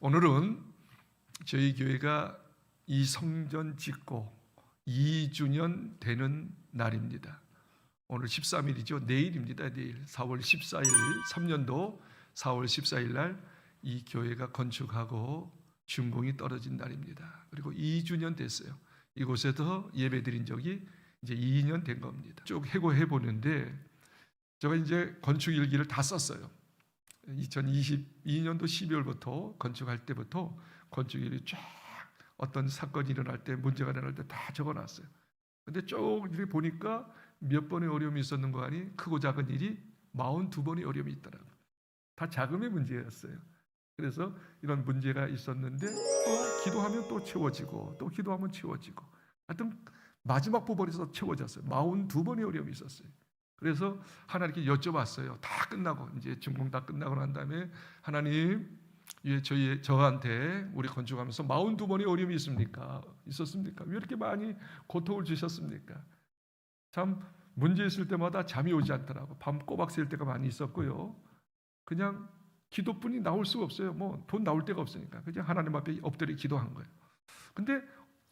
오늘은 저희 교회가 이 성전 짓고 2주년 되는 날입니다. 오늘 13일이죠. 내일입니다. 내일 4월 14일 3년도 4월 14일 날 이 교회가 건축하고 준공이 떨어진 날입니다. 그리고 2주년 됐어요. 이곳에서 예배드린 적이 이제 2년 된 겁니다. 쭉 해고해 보는데 제가 이제 건축 일기를 다 썼어요. 2022년도 12월부터 건축할 때부터 건축 일이 쫙 어떤 사건이 일어날 때 문제가 일어날 때 다 적어놨어요. 근데 쭉 이렇게 보니까 몇 번의 어려움이 있었는 거 아니? 크고 작은 일이 42번의 어려움이 있더라고요. 다 자금의 문제였어요. 그래서 이런 문제가 있었는데 또 기도하면 또 채워지고 또 기도하면 채워지고 하여튼 마지막 부분에서 채워졌어요. 42번의 어려움이 있었어요. 그래서 하나님께 여쭤봤어요. 다 끝나고 이제 준공 다 끝나고 난 다음에 하나님, 저한테 우리 건축하면서 42번의 어려움이 있었습니까? 왜 이렇게 많이 고통을 주셨습니까? 참 문제 있을 때마다 잠이 오지 않더라고. 밤 꼬박 샐 때가 많이 있었고요. 그냥 기도뿐이 나올 수가 없어요. 뭐 돈 나올 데가 없으니까 그냥 하나님 앞에 엎드려 기도한 거예요. 근데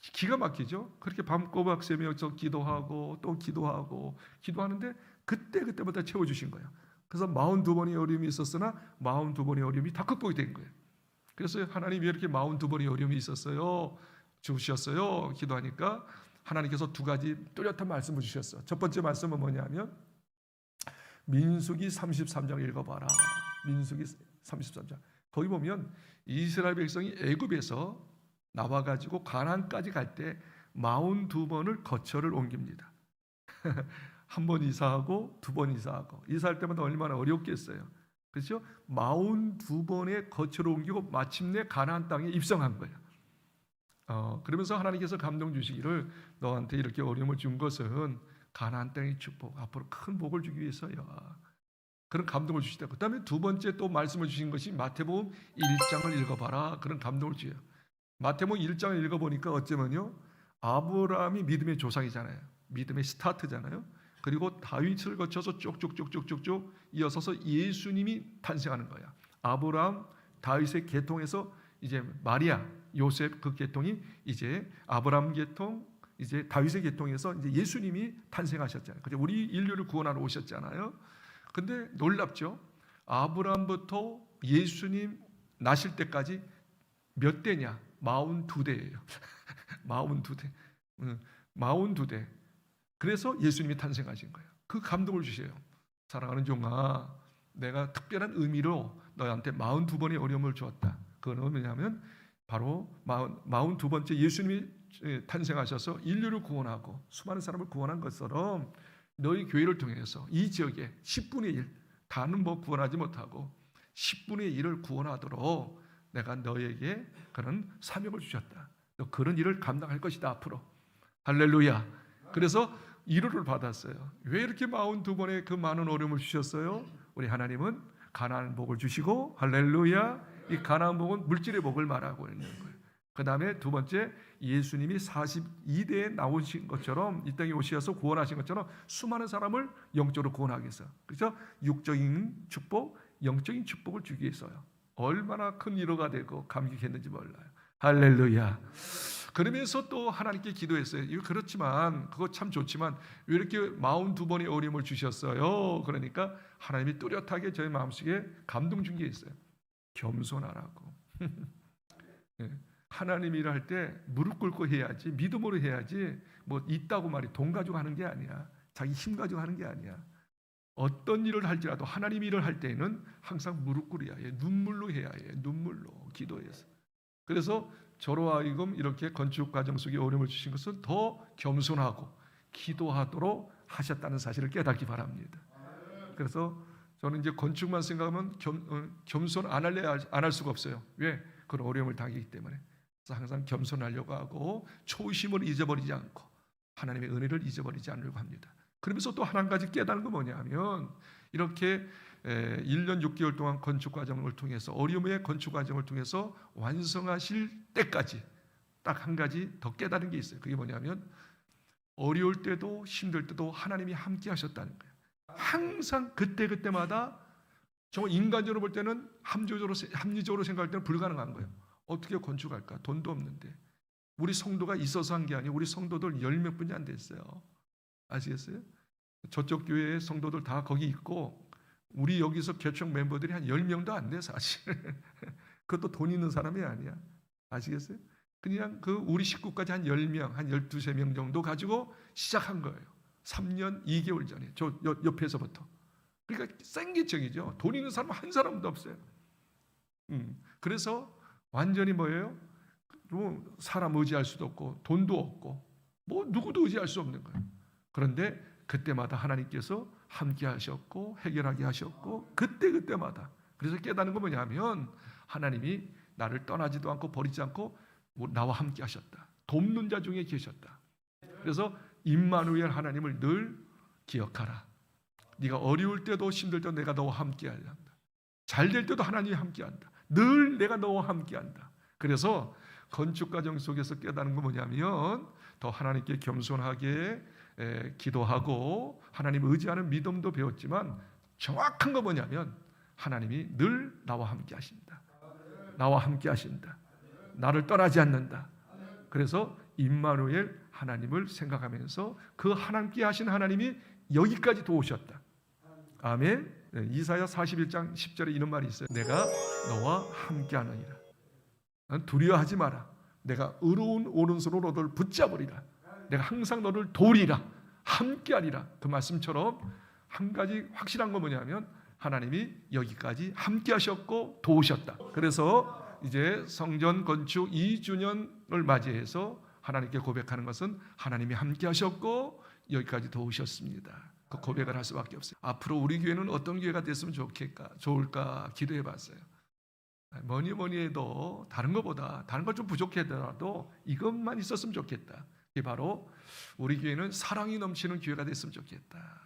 기가 막히죠. 그렇게 밤 꼬박 새면서 기도하고 또 기도하는데 그때마다 채워주신 거예요. 그래서 42번의 어려움이 있었으나 42번의 어려움이 다 극복이 된 거예요. 그래서 하나님 왜 이렇게 42번의 어려움이 있었어요? 주셨어요? 기도하니까 하나님께서 두 가지 뚜렷한 말씀을 주셨어요. 첫 번째 말씀은 뭐냐면 민수기 33장 읽어봐라. 민수기 33장. 거기 보면 이스라엘 백성이 애굽에서 나와가지고 가나안까지 갈 때 42번을 거처를 옮깁니다. 한 번 이사하고 두 번 이사하고 이사할 때마다 얼마나 어렵겠어요. 그렇죠? 42번의 거처를 옮기고 마침내 가나안 땅에 입성한 거예요. 그러면서 하나님께서 감동 주시기를 너한테 이렇게 어려움을 준 것은 가나안 땅의 축복, 앞으로 큰 복을 주기 위해서야. 그런 감동을 주시다. 그 다음에 두 번째 또 말씀을 주신 것이 마태복음 1장을 읽어봐라. 그런 감동을 주어요. 마태복음 1장을 읽어보니까 어쩌면요, 아브라함이 믿음의 조상이잖아요. 믿음의 스타트잖아요. 그리고 다윗을 거쳐서 쭉쭉쭉쭉쭉 이어서서 예수님이 탄생하는 거야. 아브라함, 다윗의 계통에서 이제 마리아, 요셉 그 계통이 이제 아브라함 계통, 이제 다윗의 계통에서 이제 예수님이 탄생하셨잖아요. 그래서 우리 인류를 구원하러 오셨잖아요. 근데 놀랍죠? 아브라함부터 예수님 나실 때까지 몇 대냐? 42대예요. 42대. 42대. 그래서 예수님이 탄생하신 거예요. 그 감동을 주세요. 사랑하는 종아, 내가 특별한 의미로 너한테 42번의 어려움을 주었다. 그건 뭐냐면 바로 42번째 예수님이 탄생하셔서 인류를 구원하고 수많은 사람을 구원한 것처럼 너희 교회를 통해서 이 지역에 10분의 1, 다는 뭐 구원하지 못하고 10분의 1을 구원하도록 내가 너에게 그런 사명을 주셨다. 너 그런 일을 감당할 것이다 앞으로. 할렐루야. 그래서 위로를 받았어요. 왜 이렇게 42번의 그 많은 어려움을 주셨어요? 우리 하나님은 가나안 복을 주시고, 할렐루야, 이 가나안 복은 물질의 복을 말하고 있는 거예요. 그 다음에 두 번째, 예수님이 42대에 나오신 것처럼 이 땅에 오셔서 구원하신 것처럼 수많은 사람을 영적으로 구원하기 위해서, 그래서 육적인 축복, 영적인 축복을 주기 위해서요. 얼마나 큰 위로가 되고 감격했는지 몰라요. 할렐루야. 그러면서 또 하나님께 기도했어요. 이거 그렇지만, 그거 참 좋지만 왜 이렇게 42번의 어려움을 주셨어요? 그러니까 하나님이 뚜렷하게 저희 마음속에 감동 준 게 있어요. 겸손하라고. 네. 하나님 일을 할 때 무릎 꿇고 해야지, 믿음으로 해야지, 뭐 있다고 말이 돈 가지고 하는 게 아니야. 자기 힘 가지고 하는 게 아니야. 어떤 일을 할지라도 하나님 일을 할 때는 항상 무릎 꿇어야 해. 눈물로 해야 해. 눈물로 기도해서. 그래서 저로 하여금 이렇게 건축 과정 속에 어려움을 주신 것은 더 겸손하고 기도하도록 하셨다는 사실을 깨닫기 바랍니다. 그래서 저는 이제 건축만 생각하면 겸손 안 할 수가 없어요. 왜? 그런 어려움을 당하기 때문에. 그래서 항상 겸손하려고 하고 초심을 잊어버리지 않고 하나님의 은혜를 잊어버리지 않으려고 합니다. 그러면서 또 한 가지 깨달은 건 뭐냐면, 이렇게 1년 6개월 동안 건축 과정을 통해서, 어려움의 건축 과정을 통해서 완성하실 때까지 딱 한 가지 더 깨달은 게 있어요. 그게 뭐냐면 어려울 때도 힘들 때도 하나님이 함께 하셨다는 거예요. 항상 그때마다 정말 인간적으로 볼 때는 합리적으로 생각할 때는 불가능한 거예요. 어떻게 건축할까? 돈도 없는데. 우리 성도가 있어서 한 게 아니고 우리 성도들 열 몇 분이 안 됐어요. 아시겠어요? 저쪽 교회의 성도들 다 거기 있고 우리 여기서 개척 멤버들이 한 10명도 안 돼 사실. 그것도 돈 있는 사람이 아니야. 아시겠어요? 그냥 그 우리 식구까지 한 10명, 한 12, 3명 정도 가지고 시작한 거예요. 3년 2개월 전에 저 옆에서부터. 그러니까 생기적이죠. 돈 있는 사람 한 사람도 없어요. 그래서 완전히 뭐예요? 뭐 사람 의지할 수도 없고 돈도 없고 뭐 누구도 의지할 수 없는 거예요. 그런데 그때마다 하나님께서 함께 하셨고 해결하게 하셨고 그때마다 그래서 깨닫는 건 뭐냐면 하나님이 나를 떠나지도 않고 버리지 않고 나와 함께 하셨다. 돕는 자 중에 계셨다. 그래서 임마누엘 하나님을 늘 기억하라. 네가 어려울 때도 힘들 때도 내가 너와 함께 한다. 잘 될 때도 하나님이 함께 한다. 늘 내가 너와 함께 한다. 그래서 건축 과정 속에서 깨닫는 건 뭐냐면 더 하나님께 겸손하게 기도하고 하나님 의지하는 믿음도 배웠지만 정확한 건 뭐냐면 하나님이 늘 나와 함께 하신다. 나와 함께 하신다. 나를 떠나지 않는다. 그래서 임마누엘 하나님을 생각하면서 그 함께 하신 하나님이 여기까지 도우셨다. 아멘. 이사야 41장 10절에 이런 말이 있어요. 내가 너와 함께 하느니라. 두려워하지 마라. 내가 의로운 오른손으로 너를 붙잡으리라. 내가 항상 너를 도우리라. 함께하리라. 그 말씀처럼 한 가지 확실한 건 뭐냐면 하나님이 여기까지 함께하셨고 도우셨다. 그래서 이제 성전 건축 2주년을 맞이해서 하나님께 고백하는 것은 하나님이 함께하셨고 여기까지 도우셨습니다. 그 고백을 할 수밖에 없어요. 앞으로 우리 교회는 어떤 교회가 됐으면 좋을까 기도해봤어요. 뭐니 해도 다른 것보다 다른 것 좀 부족하더라도 이것만 있었으면 좋겠다. 이게 바로 우리 교회는 사랑이 넘치는 교회가 됐으면 좋겠다.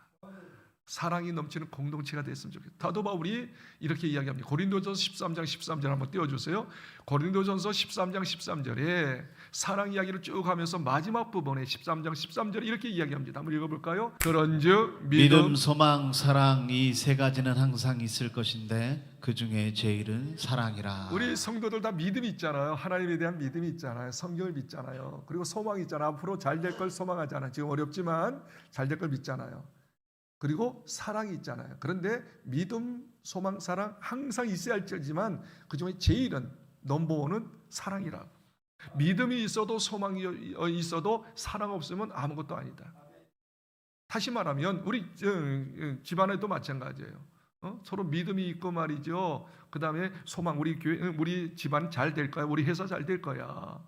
사랑이 넘치는 공동체가 됐으면 좋겠다. 다도 바울이 이렇게 이야기합니다. 고린도전서 13장 13절 한번 띄워주세요. 고린도전서 13장 13절에 사랑 이야기를 쭉 하면서 마지막 부분에 13장 13절에 이렇게 이야기합니다. 한번 읽어볼까요? 그런즉 믿음, 소망, 사랑 이 세 가지는 항상 있을 것인데 그 중에 제일은 사랑이라. 우리 성도들 다 믿음이 있잖아요. 하나님에 대한 믿음이 있잖아요. 성경을 믿잖아요. 그리고 소망이 있잖아요. 앞으로 잘 될 걸 소망하잖아요. 지금 어렵지만 잘 될 걸 믿잖아요. 그리고 사랑이 있잖아요. 그런데 믿음, 소망, 사랑 항상 있어야 할지만 그중에 제일은 넘버원은 사랑이라고. 믿음이 있어도 소망이 있어도 사랑 없으면 아무것도 아니다. 다시 말하면 우리 집안에도 마찬가지예요. 서로 믿음이 있고 말이죠. 그 다음에 소망, 우리 교회, 우리 집안 잘 될 거야. 우리 회사 잘 될 거야.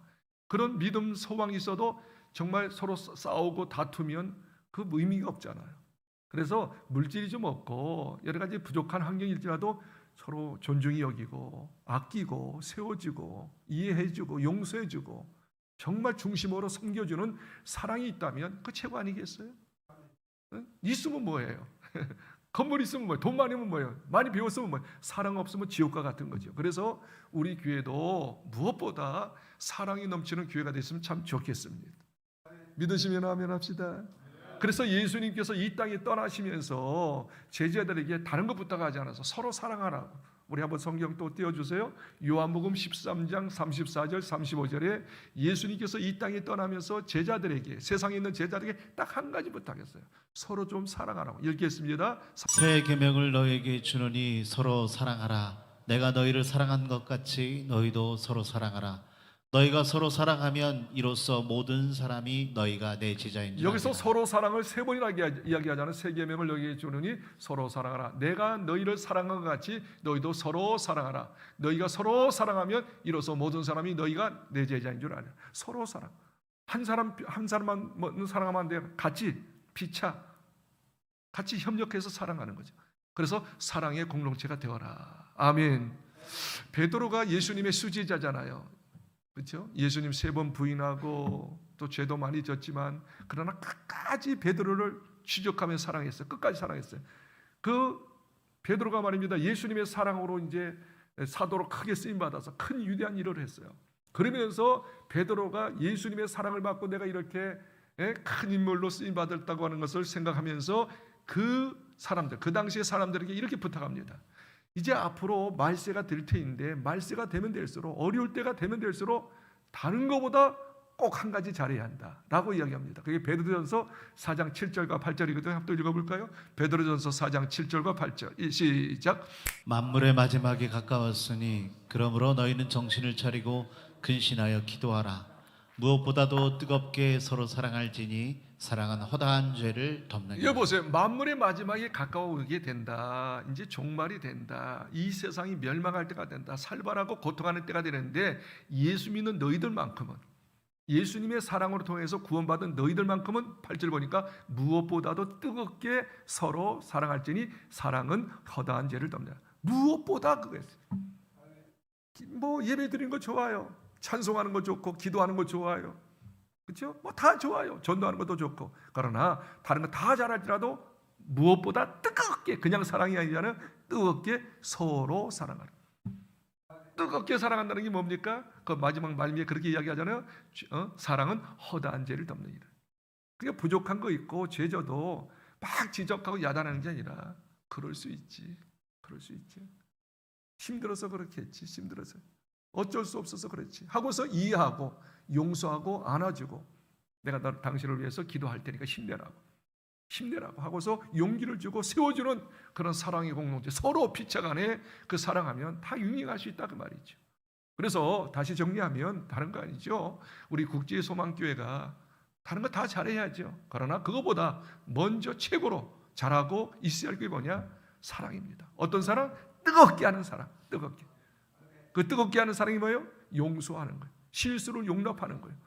그런 믿음, 소망이 있어도 정말 서로 싸우고 다투면 그 의미가 없잖아요. 그래서 물질이 좀 없고 여러 가지 부족한 환경일지라도 서로 존중히 여기고 아끼고 세워주고 이해해주고 용서해주고 정말 중심으로 섬겨주는 사랑이 있다면 그 최고 아니겠어요? 있으면 뭐예요? 건물 있으면 뭐예요? 돈 많으면 뭐예요? 많이 배웠으면 뭐예요? 사랑 없으면 지옥과 같은 거죠. 그래서 우리 교회도 무엇보다 사랑이 넘치는 교회가 됐으면 참 좋겠습니다. 믿으시면 아멘 합시다. 그래서 예수님께서 이 땅에 떠나시면서 제자들에게 다른 것 부탁하지 않아서 서로 사랑하라. 우리 한번 성경 또 띄워주세요. 요한복음 13장 34절 35절에 예수님께서 이 땅에 떠나면서 제자들에게, 세상에 있는 제자들에게 딱 한 가지 부탁했어요. 서로 좀 사랑하라고. 읽겠습니다. 새 계명을 너에게 주노니 서로 사랑하라. 내가 너희를 사랑한 것 같이 너희도 서로 사랑하라. 너희가 서로 사랑하면 이로써 모든 사람이 너희가 내 제자인 줄 여기서 알리라. 서로 사랑을 세 번이나 이야기하자는 새 계명을 너희에게 주느니 서로 사랑하라. 내가 너희를 사랑한 것 같이 너희도 서로 사랑하라. 너희가 서로 사랑하면 이로써 모든 사람이 너희가 내 제자인 줄 알리라. 서로 사랑. 한 사람만 사랑하면 안 돼요. 같이 피차, 같이 협력해서 사랑하는 거죠. 그래서 사랑의 공동체가 되어라. 아멘. 베드로가 예수님의 수제자잖아요. 그렇죠? 예수님 3번 부인하고 또 죄도 많이 졌지만 그러나 끝까지 베드로를 추적하며 사랑했어요. 끝까지 사랑했어요. 그 베드로가 말입니다. 예수님의 사랑으로 이제 사도로 크게 쓰임 받아서 큰 위대한 일을 했어요. 그러면서 베드로가 예수님의 사랑을 받고 내가 이렇게 큰 인물로 쓰임 받았다고 하는 것을 생각하면서 그 사람들, 그 당시의 사람들에게 이렇게 부탁합니다. 이제 앞으로 말세가 될 테인데 말세가 되면 될수록 어려울 때가 되면 될수록 다른 것보다 꼭 한 가지 잘해야 한다라고 이야기합니다. 그게 베드로전서 4장 7절과 8절이거든요. 한번 읽어볼까요? 베드로전서 4장 7절과 8절 시작. 만물의 마지막이 가까웠으니 그러므로 너희는 정신을 차리고 근신하여 기도하라. 무엇보다도 뜨겁게 서로 사랑할지니 사랑은 허다한 죄를 덮느니라. 이거 보세요. 만물의 마지막이 가까워오게 된다. 이제 종말이 된다. 이 세상이 멸망할 때가 된다. 살벌하고 고통하는 때가 되는데 예수 믿는 너희들만큼은, 예수님의 사랑으로 통해서 구원받은 너희들만큼은 8절 보니까 무엇보다도 뜨겁게 서로 사랑할지니 사랑은 허다한 죄를 덮느니라. 무엇보다 그거였어요. 뭐 예배 드리는 거 좋아요. 찬송하는 거 좋고 기도하는 거 좋아요. 그렇죠? 뭐 다 좋아요. 전도하는 것도 좋고. 그러나 다른 거 다 잘할지라도 무엇보다 뜨겁게, 그냥 사랑이 아니라는 뜨겁게 서로 사랑하라. 뜨겁게 사랑한다는 게 뭡니까? 그 마지막 말미에 그렇게 이야기하잖아요. 사랑은 허다한 죄를 덮느니라. 그게 부족한 거 있고 죄져도 막 지적하고 야단하는 게 아니라 그럴 수 있지. 그럴 수 있지. 힘들어서 그렇게 했지. 힘들어서. 어쩔 수 없어서 그렇지. 하고서 이해하고 용서하고 안아주고 내가 당신을 위해서 기도할 테니까 힘내라고 하고서 용기를 주고 세워주는 그런 사랑의 공동체, 서로 피차간에 그 사랑하면 다 융행할 수 있다 그 말이죠. 그래서 다시 정리하면 다른 거 아니죠. 우리 국제소망교회가 다른 거 다 잘해야죠. 그러나 그거보다 먼저 최고로 잘하고 있어야 할 게 뭐냐? 사랑입니다. 어떤 사랑? 뜨겁게 하는 사랑. 뜨겁게. 그 뜨겁게 하는 사랑이 뭐예요? 용서하는 거예요. 실수를 용납하는 거예요.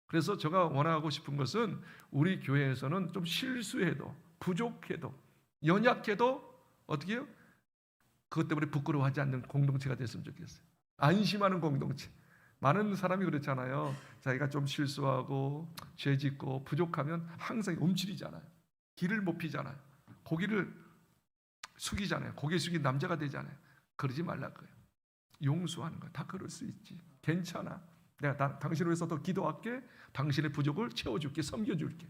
그래서 제가 원하고 싶은 것은 우리 교회에서는 좀 실수해도 부족해도 연약해도 어떻게 해요? 그것 때문에 부끄러워하지 않는 공동체가 됐으면 좋겠어요. 안심하는 공동체. 많은 사람이 그렇잖아요. 자기가 좀 실수하고 죄짓고 부족하면 항상 움츠리잖아요. 길을 못 피잖아요. 고개를 숙이잖아요. 고개 숙인 남자가 되잖아요. 그러지 말라고요. 용서하는 거 다 그럴 수 있지. 괜찮아. 내가 당신을 위해서 더 기도할게. 당신의 부족을 채워줄게. 섬겨줄게.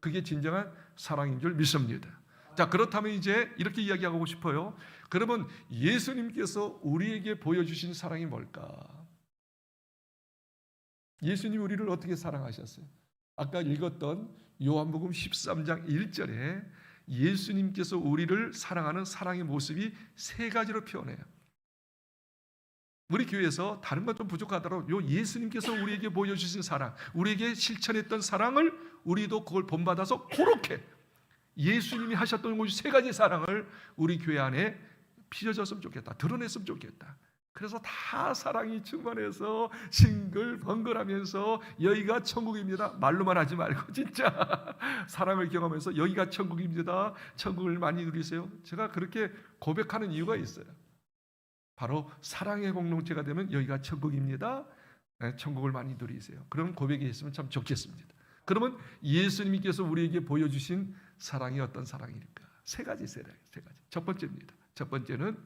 그게 진정한 사랑인 줄 믿습니다. 자, 그렇다면 이제 이렇게 이야기하고 싶어요. 그러면 예수님께서 우리에게 보여주신 사랑이 뭘까? 예수님이 우리를 어떻게 사랑하셨어요? 아까 읽었던 요한복음 13장 1절에 예수님께서 우리를 사랑하는 사랑의 모습이 세 가지로 표현해요. 우리 교회에서 다른 건 좀 부족하더라도 요 예수님께서 우리에게 보여주신 사랑, 우리에게 실천했던 사랑을 우리도 그걸 본받아서 그렇게 예수님이 하셨던 그 세 가지 사랑을 우리 교회 안에 빚어졌으면 좋겠다. 드러냈으면 좋겠다. 그래서 다 사랑이 충만해서 싱글벙글하면서 여기가 천국입니다. 말로만 하지 말고 진짜 사랑을 경험해서 여기가 천국입니다. 천국을 많이 누리세요. 제가 그렇게 고백하는 이유가 있어요. 바로 사랑의 공동체가 되면 여기가 천국입니다. 천국을 많이 누리세요. 그런 고백이 있으면 참 좋겠습니다. 그러면 예수님께서 우리에게 보여주신 사랑이 어떤 사랑일까? 세 가지. 첫 번째입니다. 첫 번째는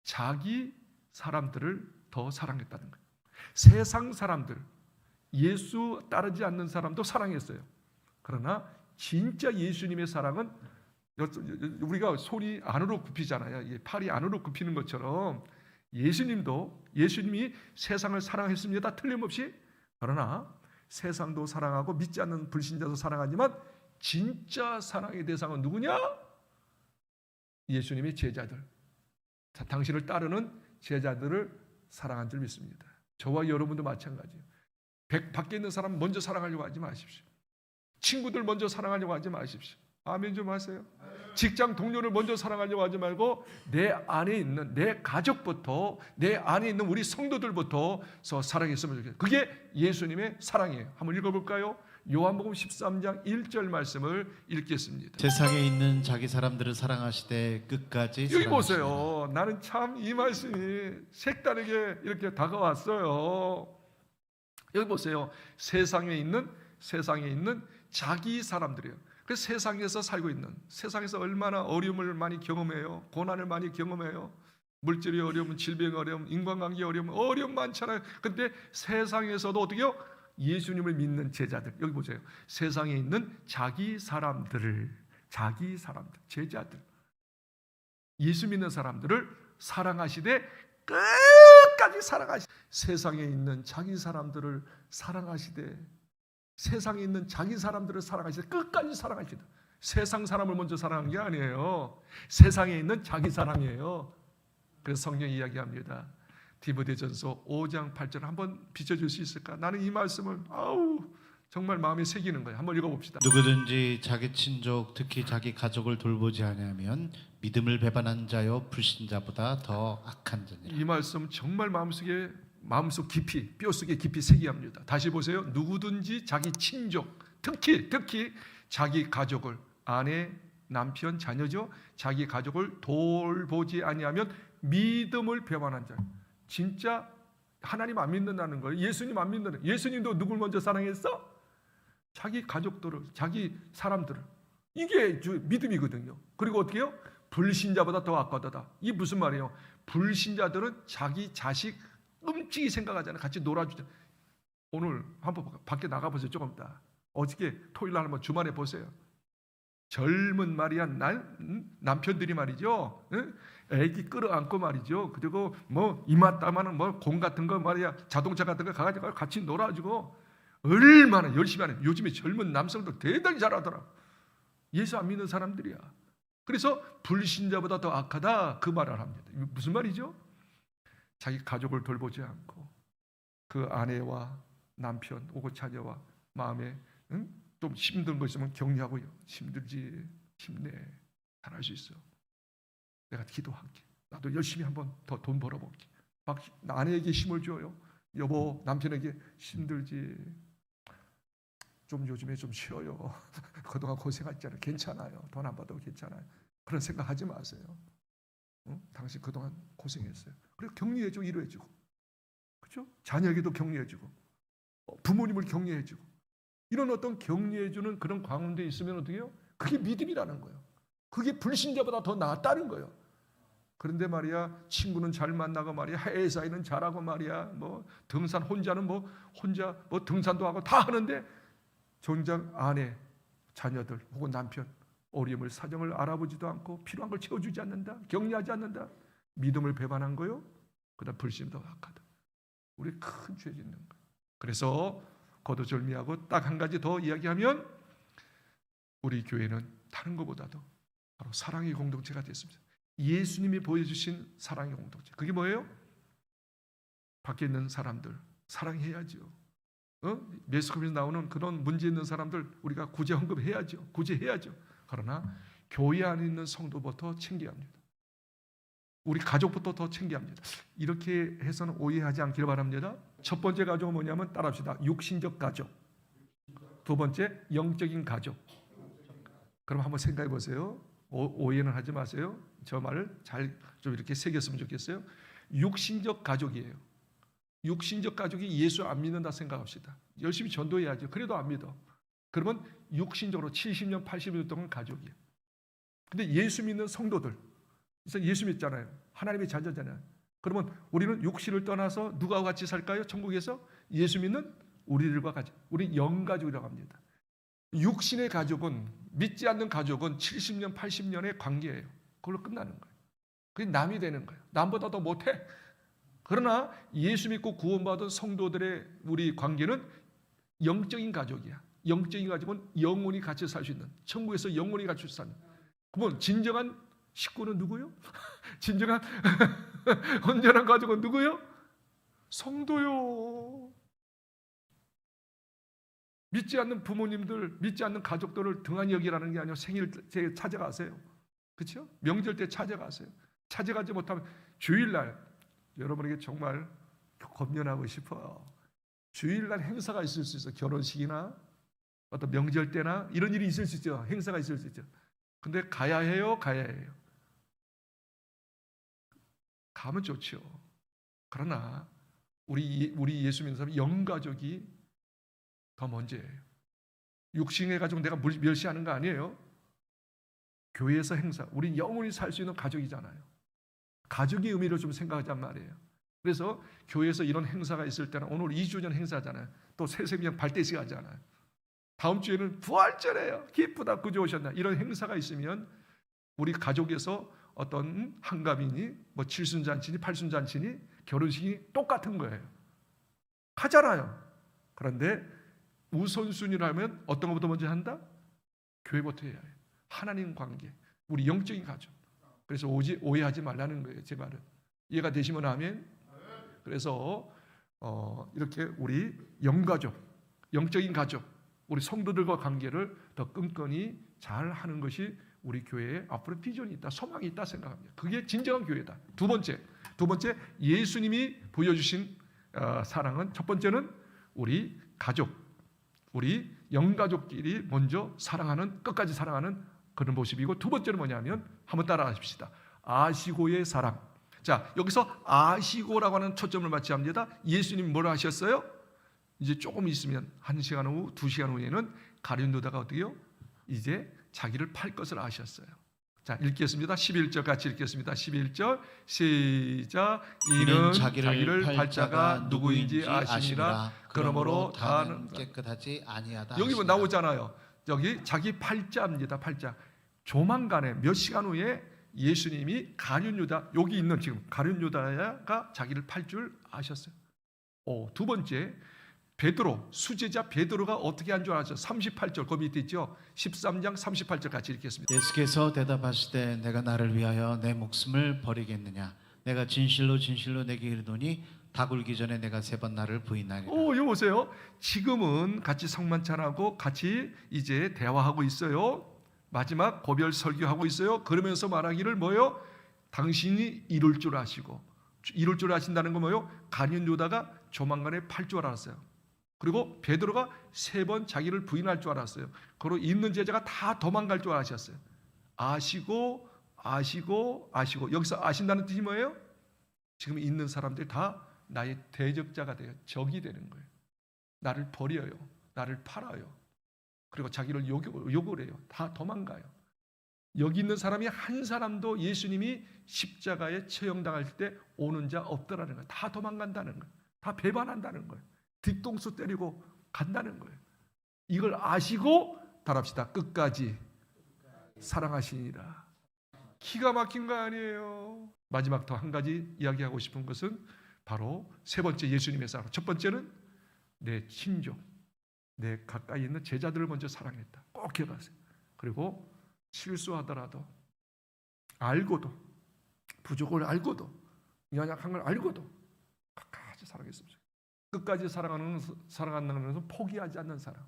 자기 사람들을 더 사랑했다는 거예요. 세상 사람들, 예수 따르지 않는 사람도 사랑했어요. 그러나 진짜 예수님의 사랑은 우리가 손이 안으로 굽히잖아요. 팔이 안으로 굽히는 것처럼 예수님이 세상을 사랑했습니다. 틀림없이. 그러나 세상도 사랑하고 믿지 않는 불신자도 사랑하지만 진짜 사랑의 대상은 누구냐? 예수님의 제자들. 당신을 따르는 제자들을 사랑한 줄 믿습니다. 저와 여러분도 마찬가지예요. 밖에 있는 사람 먼저 사랑하려고 하지 마십시오. 친구들 먼저 사랑하려고 하지 마십시오. 아멘 좀 하세요. 직장 동료를 먼저 사랑하려고 하지 말고 내 안에 있는 내 가족부터, 내 안에 있는 우리 성도들부터 사랑했으면 좋겠어요. 그게 예수님의 사랑이에요. 한번 읽어볼까요? 요한복음 13장 1절 말씀을 읽겠습니다. 세상에 있는 자기 사람들을 사랑하시되 끝까지 여기 사랑하시니라. 보세요. 나는 참 이 말씀이 색다르게 이렇게 다가왔어요. 여기 보세요. 세상에 있는 자기 사람들이에요. 그 세상에서 살고 있는, 세상에서 얼마나 어려움을 많이 경험해요. 고난을 많이 경험해요. 물질의 어려움, 질병의 어려움, 인간관계의 어려움 많잖아요. 근데 세상에서도 어떻게요? 예수님을 믿는 제자들. 여기 보세요. 세상에 있는 자기 사람들, 제자들, 예수 믿는 사람들을 사랑하시되 끝까지 사랑하시되 세상에 있는 자기 사람들을 사랑하시되 세상에 있는 자기 사람들을 사랑하시되 끝까지 사랑하시되 세상 사람을 먼저 사랑한 게 아니에요. 세상에 있는 자기 사랑이에요. 그래서 성경이 이야기합니다. 디모데전서 5장 8절 한번 비춰줄 수 있을까? 나는 이 말씀을 정말 마음에 새기는 거예요. 한번 읽어봅시다. 누구든지 자기 친족 특히 자기 가족을 돌보지 아니하면 믿음을 배반한 자요 불신자보다 더 악한 자니라. 이 말씀 정말 마음속 깊이 뼈속에 깊이 새기게 합니다. 다시 보세요. 누구든지 자기 친족 특히 자기 가족을 아내, 남편, 자녀죠. 자기 가족을 돌보지 아니하면 믿음을 배반한 자. 진짜 하나님 안 믿는다는 거예요. 예수님 안 믿는다는. 예수님도 누굴 먼저 사랑했어? 자기 가족들을, 자기 사람들을. 이게 믿음이거든요. 그리고 어떻게 해요? 불신자보다 더 악하다. 이게 무슨 말이에요? 불신자들은 자기 자식 끔찍이 생각하잖아요. 같이 놀아주자. 오늘 한번 밖에 나가보세요. 조금 이따. 어저께 토요일 날 한번 주말에 보세요. 젊은 말이야 남편들이 말이죠. 애기 끌어안고 말이죠. 그리고 뭐 이마따마는 뭐 공 같은 거 말이야 자동차 같은 거 가가지고 같이 놀아주고 얼마나 열심히 하는. 요즘에 젊은 남성들 대단히 잘하더라. 예수 안 믿는 사람들이야. 그래서 불신자보다 더 악하다 그 말을 합니다. 무슨 말이죠? 자기 가족을 돌보지 않고 그 아내와 남편 혹은 자녀와 마음에 좀 힘든 거 있으면 격려하고요. 힘들지, 힘내, 잘할 수 있어. 내가 기도할게. 나도 열심히 한번 더 돈 벌어볼게. 막 아내에게 힘을 줘요. 여보, 남편에게 힘들지. 좀 요즘에 좀 쉬어요. 그동안 고생했잖아요. 괜찮아요. 돈 안 받아도 괜찮아요. 그런 생각 하지 마세요. 당신 그동안 고생했어요. 그리고 격려해주고 위로해주고, 그렇죠? 자녀에게도 격려해주고, 부모님을 격려해주고, 이런 어떤 격려해주는 그런 가운데 있으면 어떻게 해요? 그게 믿음이라는 거예요. 그게 불신자보다 더 낫다는 거예요. 그런데 말이야, 친구는 잘 만나고 말이야, 회사에는 잘하고 말이야, 뭐 등산 혼자는 혼자 등산도 하고 다 하는데 정작 아내, 자녀들 혹은 남편 어려움을 사정을 알아보지도 않고 필요한 걸 채워주지 않는다, 격려하지 않는다, 믿음을 배반한 거요. 그다음 불신도 악하다. 우리 큰 죄 짓는 거예요. 그래서 거두절미하고 딱 한 가지 더 이야기하면 우리 교회는 다른 것보다도 바로 사랑의 공동체가 됐습니다. 예수님이 보여주신 사랑의 공동체. 그게 뭐예요? 밖에 있는 사람들 사랑해야죠. 매스컴에서 나오는 그런 문제 있는 사람들 우리가 구제 헌금해야죠. 구제해야죠. 그러나 교회 안에 있는 성도부터 챙겨야 합니다. 우리 가족부터 더 챙겨야 합니다. 이렇게 해서는 오해하지 않기를 바랍니다. 첫 번째 가족은 뭐냐면 따라합시다. 육신적 가족. 두 번째 영적인 가족. 그럼 한번 생각해 보세요. 오해는 하지 마세요. 저 말을 잘 좀 이렇게 새겼으면 좋겠어요. 육신적 가족이에요. 육신적 가족이 예수 안 믿는다 생각합시다. 열심히 전도해야죠. 그래도 안 믿어. 그러면 육신적으로 70년, 80년 동안 가족이에요. 근데 예수 믿는 성도들, 그래서 예수 믿잖아요. 하나님의 자녀잖아요. 그러면 우리는 육신을 떠나서 누가 같이 살까요? 천국에서 예수 믿는 우리들과 같이, 우리 영가족이라고 합니다. 육신의 가족은, 믿지 않는 가족은 70년, 80년의 관계예요. 그걸로 끝나는 거예요. 그게 남이 되는 거예요. 남보다 더 못해. 그러나 예수 믿고 구원받은 성도들의 우리 관계는 영적인 가족이야. 영적인 가족은 영원히 같이 살 수 있는, 천국에서 영원히 같이 사는. 그러면 진정한 식구는 누구요? 진정한 온전한 가족은 누구요? 성도요. 믿지 않는 부모님들, 믿지 않는 가족들을 등한히 여기라는 게 아니라 생일 때 찾아가세요. 그렇죠? 명절 때 찾아가세요. 찾아가지 못하면 주일날 여러분에게 정말 권면하고 싶어요. 주일날 행사가 있을 수 있어. 결혼식이나 어떤 명절 때나 이런 일이 있을 수 있죠. 행사가 있을 수 있죠. 근데 가야 해요? 가야 해요? 가면 좋죠. 그러나 우리 예수 믿는 사람 영가족이 더 먼저예요. 육신의 가족 내가 멸시하는 거 아니에요. 교회에서 행사, 우리 영원히 살 수 있는 가족이잖아요. 가족의 의미를 좀 생각하자는 말이에요. 그래서 교회에서 이런 행사가 있을 때는 오늘 2주년 행사잖아요. 또 새생명 발대식 하잖아요. 다음 주에는 부활절이에요. 기쁘다 구주 오셨나. 이런 행사가 있으면 우리 가족에서 어떤 한갑이니 뭐 칠순잔치니 팔순잔치니 결혼식이 똑같은 거예요. 하잖아요. 그런데 우선순위라면 어떤 것부터 먼저 한다? 교회부터 해야 해요. 하나님 관계, 우리 영적인 가족. 그래서 오해하지 말라는 거예요. 제 말은 이해가 되시면 아멘. 그래서 이렇게 우리 영가족, 영적인 가족, 우리 성도들과 관계를 더 끈끈이 잘 하는 것이 우리 교회에 앞으로 비전이 있다, 소망이 있다 생각합니다. 그게 진정한 교회다. 두 번째 예수님이 보여주신 사랑은, 첫 번째는 우리 가족, 우리 영가족끼리 먼저 사랑하는, 끝까지 사랑하는 그런 모습이고, 두 번째는 뭐냐면 한번 따라하십시다. 아시고의 사랑. 자, 여기서 아시고라고 하는 초점을 맞춰야 합니다. 예수님이 뭐라 하셨어요? 이제 조금 있으면 1시간 후, 2시간 후에는 가룟 유다가 어떻게요? 이제 자기를 팔 것을 아셨어요. 자, 읽겠습니다. 11절 같이 읽겠습니다. 11절 시작. 이는 자기를 팔 자가 누구인지 아시니라. 그러므로 다는 깨끗하지 아니하다. 여기 뭐 나오잖아요. 여기 자기 팔자입니다. 팔자. 조만간에 몇 시간 후에 예수님이 가룟 유다, 여기 있는 지금 가룟 유다가 자기를 팔 줄 아셨어요. 두 번째, 베드로, 수제자 베드로가 어떻게 한 줄 아죠? 38절 그 밑에 있죠. 13장 38절 같이 읽겠습니다. 예수께서 대답하시되 내가 나를 위하여 내 목숨을 버리겠느냐? 내가 진실로 진실로 내게 이르노니 다 굴기 전에 내가 3번 나를 부인하리라. 이거 보세요. 지금은 같이 성만찬하고 같이 이제 대화하고 있어요. 마지막 고별 설교하고 있어요. 그러면서 말하기를 뭐요? 당신이 이룰 줄 아시고, 이룰 줄 아신다는 건 뭐요? 가룟 유다가 조만간에 팔 줄 알았어요. 그리고 베드로가 3번 자기를 부인할 줄 알았어요. 그리고 있는 제자가 다 도망갈 줄 아셨어요. 아시고 여기서 아신다는 뜻이 뭐예요? 지금 있는 사람들이 다 나의 대적자가 돼요. 적이 되는 거예요. 나를 버려요. 나를 팔아요. 그리고 자기를 욕을 해요. 다 도망가요. 여기 있는 사람이 한 사람도 예수님이 십자가에 처형당할 때 오는 자 없더라는 거예요. 다 도망간다는 거예요. 다 배반한다는 거예요. 뒤통수 때리고 간다는 거예요. 이걸 아시고 답합시다. 끝까지 사랑하시니라. 기가 막힌 거 아니에요. 마지막 더 한 가지 이야기하고 싶은 것은 바로 세 번째 예수님의 사랑. 첫 번째는 내 친족, 내 가까이 있는 제자들을 먼저 사랑했다. 꼭 기억하세요. 그리고 실수하더라도 알고도, 부족을 알고도, 연약한 걸 알고도 끝까지 사랑했습니다. 끝까지 사랑한다는 것은 포기하지 않는 사랑.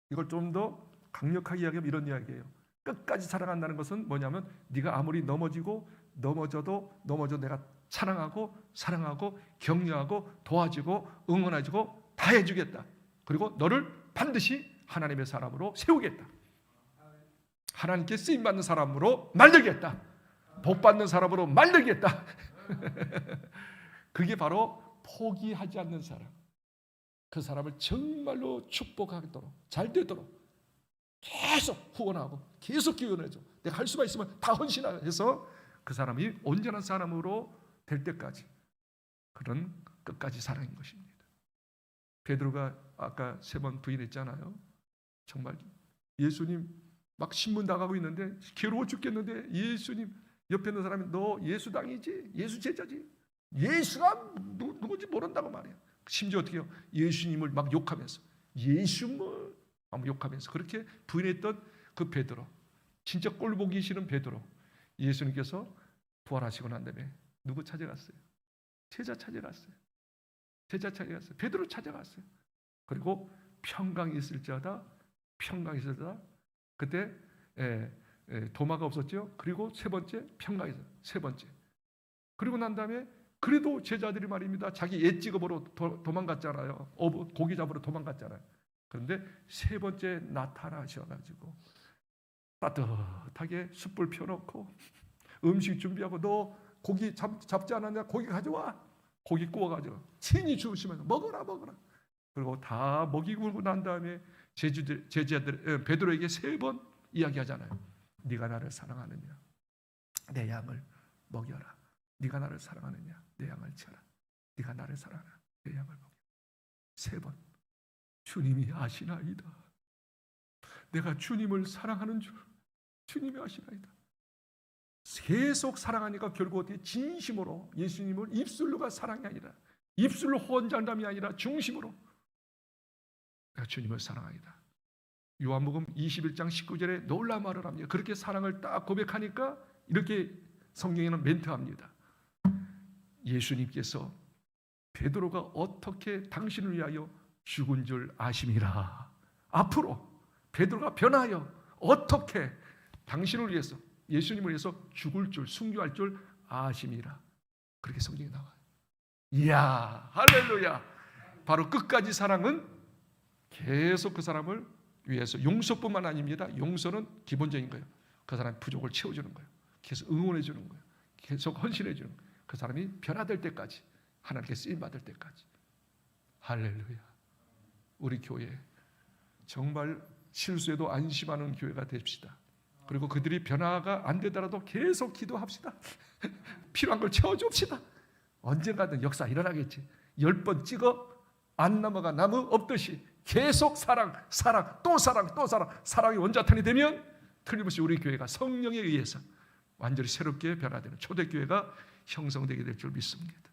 이걸 좀 더 강력하게 이야기하면 이런 이야기예요. 끝까지 사랑한다는 것은 뭐냐면 네가 아무리 넘어져도 내가 사랑하고 격려하고 도와주고 응원해주고 다 해주겠다. 그리고 너를 반드시 하나님의 사람으로 세우겠다. 하나님께 쓰임받는 사람으로 만들겠다. 복받는 사람으로 만들겠다. 그게 바로 포기하지 않는 사람. 그 사람을 정말로 축복하도록, 잘 되도록 계속 후원하고 계속 기원해줘. 내가 할 수만 있으면 다 헌신해서 그 사람이 온전한 사람으로 될 때까지, 그런 끝까지 사랑인 것입니다. 베드로가 아까 3번 부인했잖아요. 정말 예수님 막 신문 나가고 있는데 괴로워 죽겠는데 예수님 옆에 있는 사람이 너 예수 당이지? 예수 제자지? 예수가 누군지 모른다고 말이야. 심지어 어떻게 해요? 예수님을 막 욕하면서, 예수를 막 욕하면서 그렇게 부인했던 그 베드로, 진짜 꼴 보기 싫은 베드로, 예수님께서 부활하시고 난 다음에 누구 찾아갔어요? 제자 찾아갔어요. 베드로 찾아갔어요. 그리고 평강이 있을지어다. 그때 도마가 없었죠. 그리고 세 번째 평강이 있어요. 세 번째. 그리고 난 다음에 그래도 제자들이 말입니다. 자기 옛 직업으로 도망갔잖아요. 고기 잡으러 도망갔잖아요. 그런데 세 번째 나타나셔가지고 따뜻하게 숯불 펴놓고 음식 준비하고 너 고기 잡지 않았냐? 고기 가져와. 고기 구워가지고 친히 주시면서 먹어라. 그리고 다 먹이고 난 다음에 제자들 베드로에게 3번 이야기하잖아요. 네가 나를 사랑하느냐? 내 양을 먹여라. 네가 나를 사랑하느냐? 내 양을 치라. 네가 나를 사랑하느냐? 내 양을 먹여라. 3번. 주님이 아시나이다. 내가 주님을 사랑하는 줄 주님이 아시나이다. 계속 사랑하니까 결국 어떻게 진심으로 예수님을 입술로가 사랑이 아니라 입술로 호언장담이 아니라 중심으로 내가 주님을 사랑하이다. 요한복음 21장 19절에 놀라운 말을 합니다. 그렇게 사랑을 딱 고백하니까 이렇게 성경에는 멘트합니다. 예수님께서 베드로가 어떻게 당신을 위하여 죽은 줄 아심이라. 앞으로 베드로가 변하여 어떻게 당신을 위해서 예수님을 위해서 죽을 줄 순교할 줄 아심이라. 그렇게 성경에 나와요. 이야, 할렐루야. 바로 끝까지 사랑은 계속 그 사람을 위해서 용서뿐만 아닙니다. 용서는 기본적인 거예요. 그 사람의 부족을 채워주는 거예요. 계속 응원해 주는 거예요. 계속 헌신해 주는 거예요. 그 사람이 변화될 때까지, 하나님께 쓰임받을 때까지. 할렐루야. 우리 교회 정말 실수에도 안심하는 교회가 됩시다. 그리고 그들이 변화가 안 되더라도 계속 기도합시다. 필요한 걸 채워줍시다. 언젠가든 역사 일어나겠지. 10번 찍어 안 넘어가 나무 없듯이 계속 사랑, 또 사랑, 또 사랑. 사랑이 원자탄이 되면 틀림없이 우리 교회가 성령에 의해서 완전히 새롭게 변화되는 초대교회가 형성되게 될 줄 믿습니다.